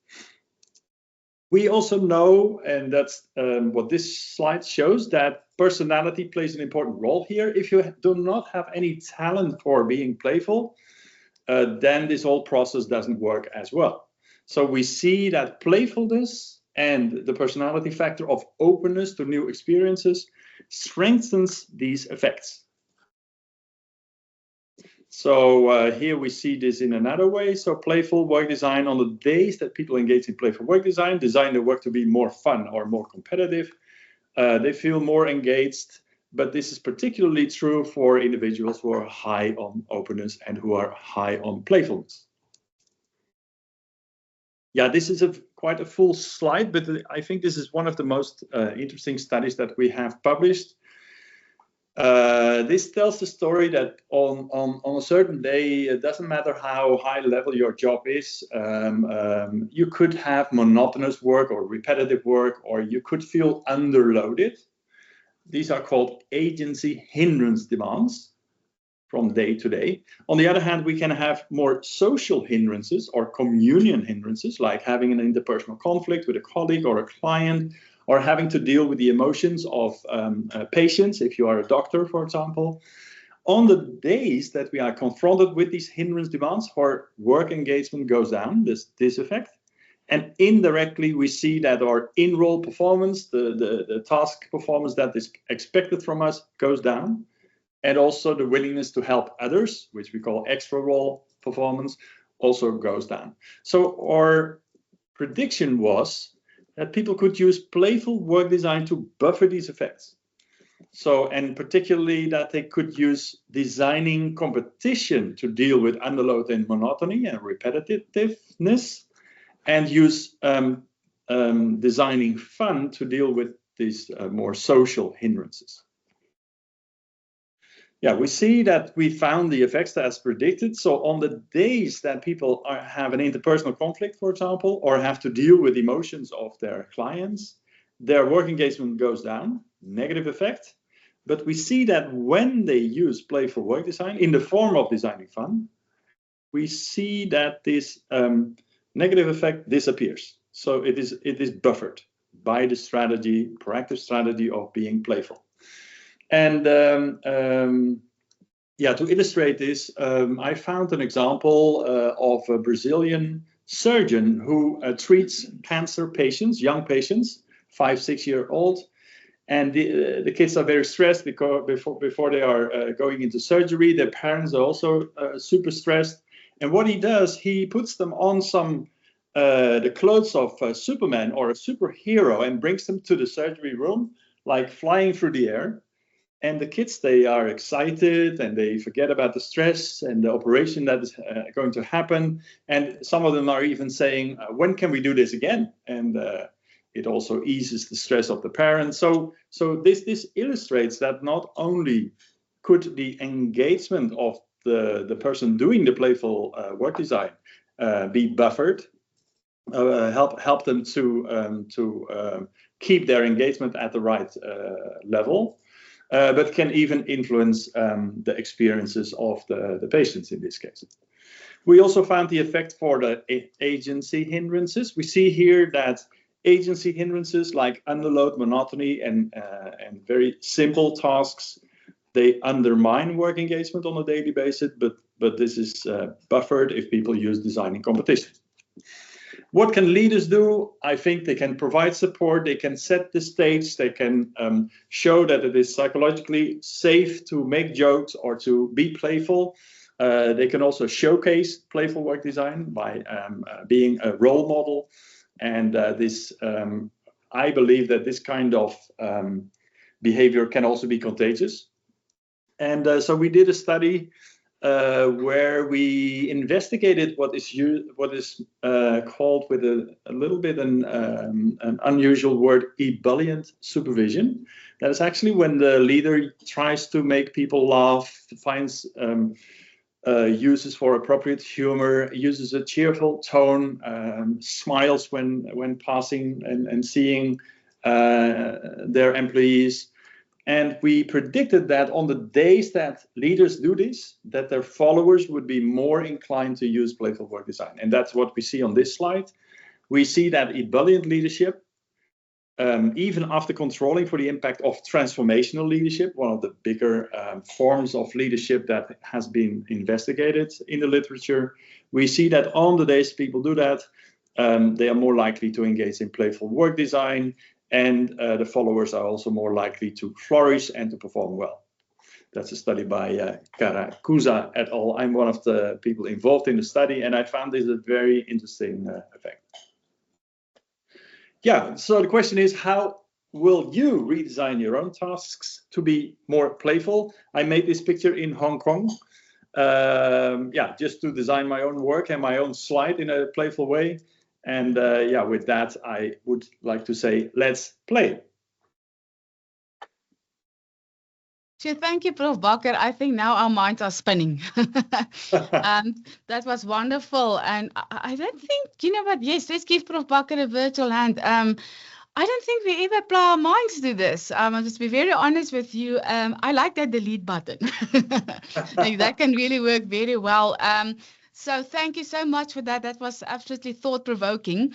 We also know, and that's what this slide shows, that personality plays an important role here. If you do not have any talent for being playful, then this whole process doesn't work as well. So we see that playfulness and the personality factor of openness to new experiences strengthens these effects. So here we see this in another way. So playful work design, on the days that people engage in playful work design their work to be more fun or more competitive. They feel more engaged, but this is particularly true for individuals who are high on openness and who are high on playfulness. Yeah, this is quite a full slide, but I think this is one of the most interesting studies that we have published. This tells the story that on a certain day, it doesn't matter how high level your job is, you could have monotonous work or repetitive work, or you could feel underloaded. These are called agency hindrance demands from day to day. On the other hand, we can have more social hindrances or communion hindrances, like having an interpersonal conflict with a colleague or a client, or having to deal with the emotions of patients, if you are a doctor, for example. On the days that we are confronted with these hindrance demands, our work engagement goes down, this effect. And indirectly, we see that our in-role performance, the task performance that is expected from us, goes down. And also the willingness to help others, which we call extra role performance, also goes down. So our prediction was that people could use playful work design to buffer these effects. So, and particularly that they could use designing competition to deal with underload and monotony and repetitiveness, and use designing fun to deal with these more social hindrances. Yeah, we see that we found the effects as predicted. So on the days that people have an interpersonal conflict, for example, or have to deal with emotions of their clients, their work engagement goes down, negative effect. But we see that when they use playful work design in the form of designing fun, we see that this negative effect disappears. So it is buffered by the strategy, proactive strategy of being playful. And yeah, to illustrate this, I found an example of a Brazilian surgeon who treats cancer patients, young patients, 5-6-year-old, and the kids are very stressed because before they are going into surgery. Their parents are also super stressed. And what he does, he puts them on the clothes of Superman or a superhero and brings them to the surgery room, like flying through the air. And the kids, they are excited and they forget about the stress and the operation that is going to happen. And some of them are even saying, when can we do this again? And it also eases the stress of the parents. So this illustrates that not only could the engagement of the person doing the playful work design be buffered, help them to keep their engagement at the right level, but can even influence the experiences of the patients in this case. We also found the effect for the agency hindrances. We see here that agency hindrances like underload, monotony, and very simple tasks, they undermine work engagement on a daily basis, but this is buffered if people use designing competition. What can leaders do? I think they can provide support, they can set the stage, they can show that it is psychologically safe to make jokes or to be playful. They can also showcase playful work design by being a role model. And I believe that this kind of behavior can also be contagious. And so we did a study where we investigated what is called, with a little bit an unusual word, ebullient supervision. That is actually when the leader tries to make people laugh, finds uses for appropriate humor, uses a cheerful tone, smiles when passing and seeing their employees. And we predicted that on the days that leaders do this, that their followers would be more inclined to use playful work design. And that's what we see on this slide. We see that ebullient leadership, even after controlling for the impact of transformational leadership, one of the bigger forms of leadership that has been investigated in the literature, we see that on the days people do that, they are more likely to engage in playful work design, and the followers are also more likely to flourish and to perform well. That's a study by Karakusa et al. I'm one of the people involved in the study, and I found this a very interesting effect. Yeah, so the question is, how will you redesign your own tasks to be more playful? I made this picture in Hong Kong, just to design my own work and my own slide in a playful way. And with that, I would like to say, let's play. So thank you, Prof. Bakker. I think now our minds are spinning. That was wonderful. And I don't think, you know what, yes, let's give Prof. Bakker a virtual hand. I don't think we ever apply our minds to this. I'll just be very honest with you. I like that delete button. That can really work very well. So thank you so much for that. That was absolutely thought-provoking.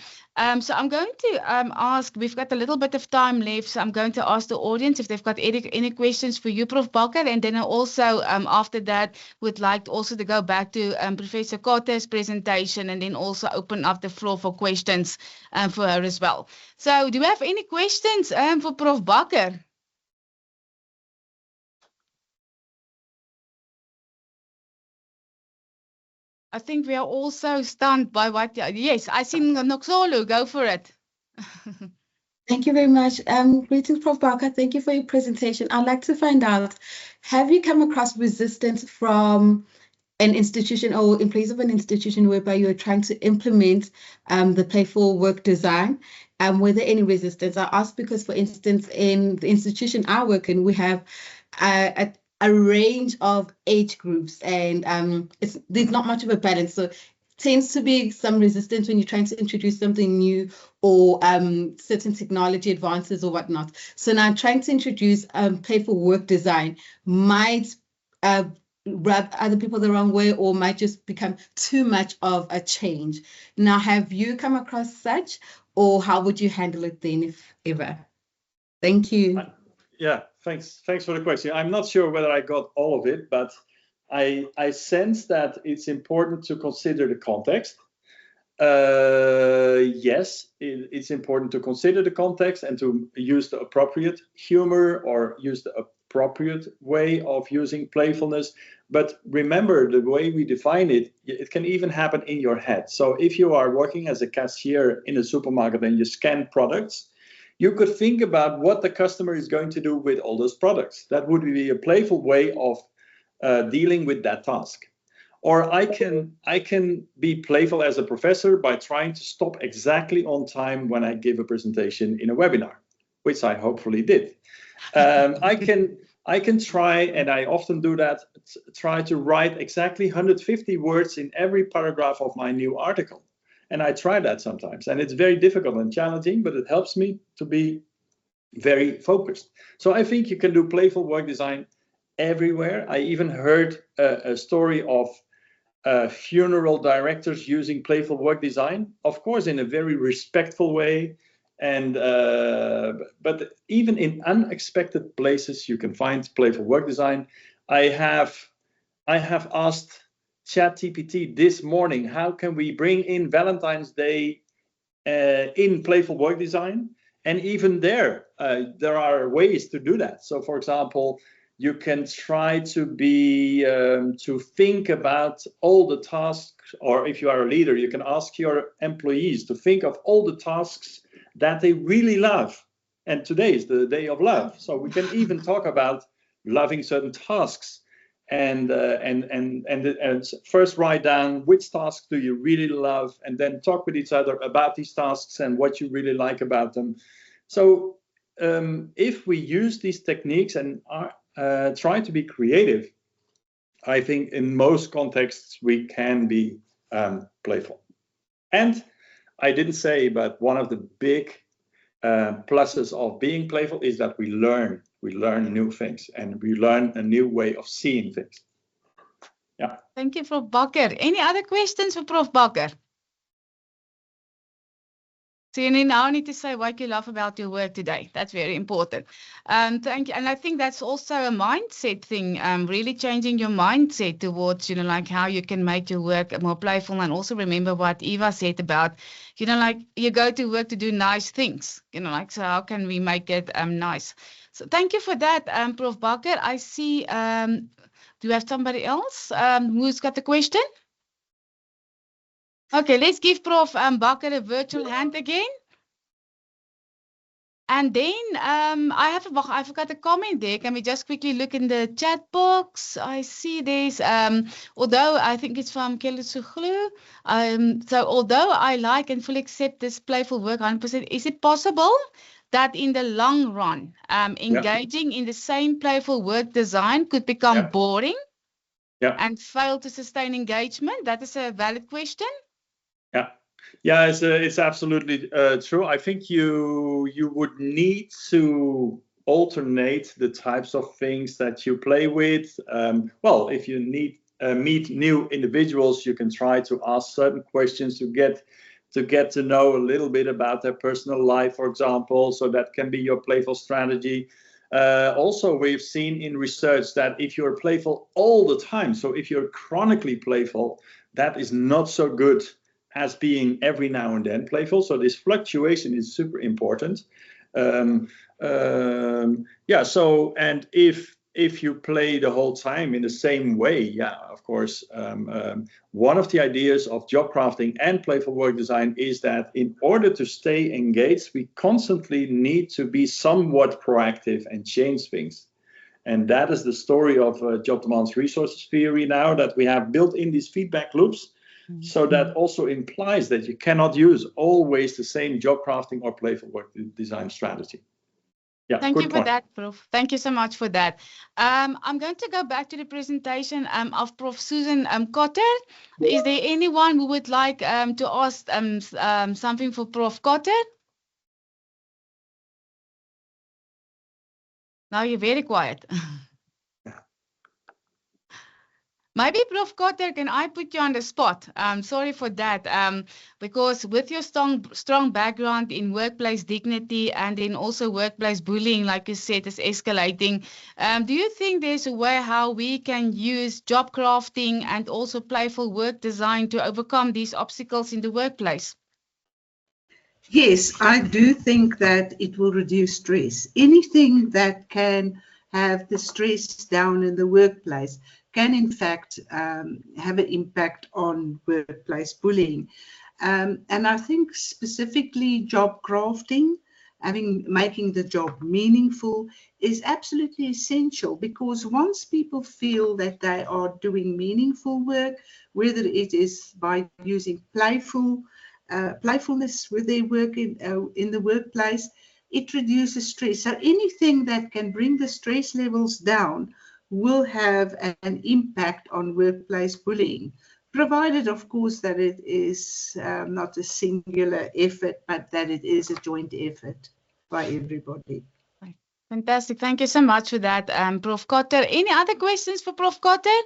So I'm going to ask, we've got a little bit of time left, so I'm going to ask the audience if they've got any questions for you, Prof. Bakker, and then I also, after that, would like also to go back to Professor Kotte's presentation and then also open up the floor for questions for her as well. So do you have any questions for Prof. Bakker? I think we are also stunned by what. Yes, I see Noxolo. Go for it. Thank you very much. Greetings, Prof. Bakker. Thank you for your presentation. I'd like to find out, have you come across resistance from an institution or employees of an institution whereby you're trying to implement the playful work design? Were there any resistance? I ask because, for instance, in the institution I work in, we have a range of age groups, and there's not much of a balance. So tends to be some resistance when you're trying to introduce something new or certain technology advances or whatnot. So now trying to introduce playful work design might rub other people the wrong way or might just become too much of a change. Now, have you come across such, or how would you handle it then, if ever? Thank you. Yeah, thanks for the question. I'm not sure whether I got all of it, but I sense that it's important to consider the context. Yes, it's important to consider the context and to use the appropriate humor or use the appropriate way of using playfulness. But remember, the way we define it, it can even happen in your head. So if you are working as a cashier in a supermarket and you scan products, you could think about what the customer is going to do with all those products. That would be a playful way of dealing with that task. Or I can be playful as a professor by trying to stop exactly on time when I give a presentation in a webinar, which I hopefully did. I can try, and I often do that, try to write exactly 150 words in every paragraph of my new article. And I try that sometimes, and it's very difficult and challenging, but it helps me to be very focused. So I think you can do playful work design everywhere. I even heard a story of funeral directors using playful work design, of course, in a very respectful way. And but even in unexpected places, you can find playful work design. I have asked ChatGPT this morning, how can we bring in Valentine's Day in playful work design? And even there are ways to do that. So, for example, You can try to be to think about all the tasks, or if you are a leader, you can ask your employees to think of all the tasks that they really love. And today is the day of love, so we can even talk about loving certain tasks. And first write down which tasks do you really love, and then talk with each other about these tasks and what you really like about them. So if we use these techniques and try to be creative, I think in most contexts we can be playful. And I didn't say, but one of the big pluses of being playful is that we learn new things, and we learn a new way of seeing things. Yeah. Thank you, Prof. Bakker. Any other questions for Prof. Bakker? So you now need to say what you love about your work today. That's very important. Thank you. And I think that's also a mindset thing, really changing your mindset towards, like how you can make your work more playful. And also remember what Eva said about, like you go to work to do nice things, so how can we make it nice? So thank you for that, Prof. Bakker. I see, do you have somebody else who's got the question? Okay, let's give Prof. Bakker a virtual hand again. And then I forgot a comment there. Can we just quickly look in the chat box? I see there's, although I think it's from Kelly Suglu. So although I like and fully accept this playful work 100%, is it possible that in the long run, engaging in the same playful work design could become boring and fail to sustain engagement? That is a valid question. Yeah, it's absolutely true. I think you would need to alternate the types of things that you play with. Well, if you meet new individuals, you can try to ask certain questions to get to know a little bit about their personal life, for example. So that can be your playful strategy. Also, we've seen in research that if you're playful all the time, so if you're chronically playful, that is not so good as being every now and then playful. So this fluctuation is super important. So, and if you play the whole time in the same way, of course, one of the ideas of job crafting and playful work design is that in order to stay engaged, we constantly need to be somewhat proactive and change things. And that is the story of job demands resources theory now, that we have built in these feedback loops. So that also implies that you cannot use always the same job crafting or playful work design strategy. Yeah, thank you for that, Prof. Thank you so much for that. I'm going to go back to the presentation of Prof. Susan Cotter. Is there anyone who would like to ask something for Prof. Cotter? Now you're very quiet. Maybe, Prof. Cotter, can I put you on the spot? Sorry for that, because with your strong background in workplace dignity and in also workplace bullying, like you said, is escalating. Do you think there's a way how we can use job crafting and also playful work design to overcome these obstacles in the workplace? Yes, I do think that it will reduce stress. Anything that can have the stress down in the workplace can in fact have an impact on workplace bullying. And I think specifically job crafting, making the job meaningful is absolutely essential, because once people feel that they are doing meaningful work, whether it is by using playfulness with their work in the workplace, it reduces stress. So anything that can bring the stress levels down will have an impact on workplace bullying, provided, of course, that it is not a singular effort, but that it is a joint effort by everybody. Fantastic. Thank you so much for that, Prof. Cotter. Any other questions for Prof. Cotter?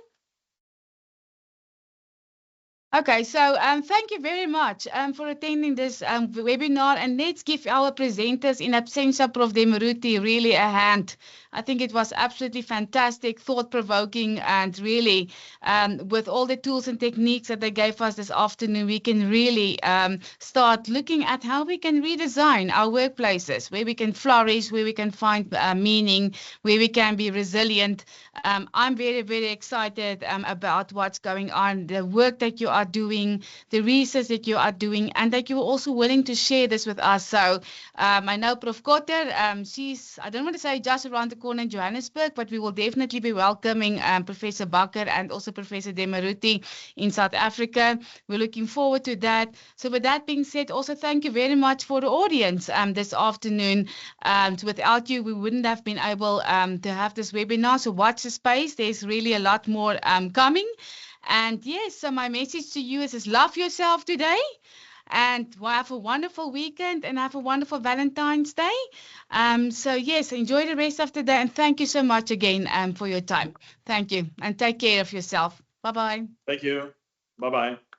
Okay, so thank you very much for attending this webinar, and let's give our presenters in absentia Prof. Demaruti really a hand. I think it was absolutely fantastic, thought-provoking, and really with all the tools and techniques that they gave us this afternoon, we can really start looking at how we can redesign our workplaces, where we can flourish, where we can find meaning, where we can be resilient. I'm very, very excited about what's going on, the work that you are doing, the research that you are doing, and that you're also willing to share this with us. So I know Prof. Kotter, she's, I don't want to say just around the corner in Johannesburg, but we will definitely be welcoming Professor Bakker and also Professor Demaruti in South Africa. We're looking forward to that. So with that being said, also thank you very much for the audience this afternoon. So without you, we wouldn't have been able to have this webinar. So watch the space. There's really a lot more coming. And yes, so my message to you is love yourself today. And have a wonderful weekend and have a wonderful Valentine's Day. So yes, enjoy the rest of the day. And thank you so much again for your time. Thank you. And take care of yourself. Bye-bye. Thank you. Bye-bye.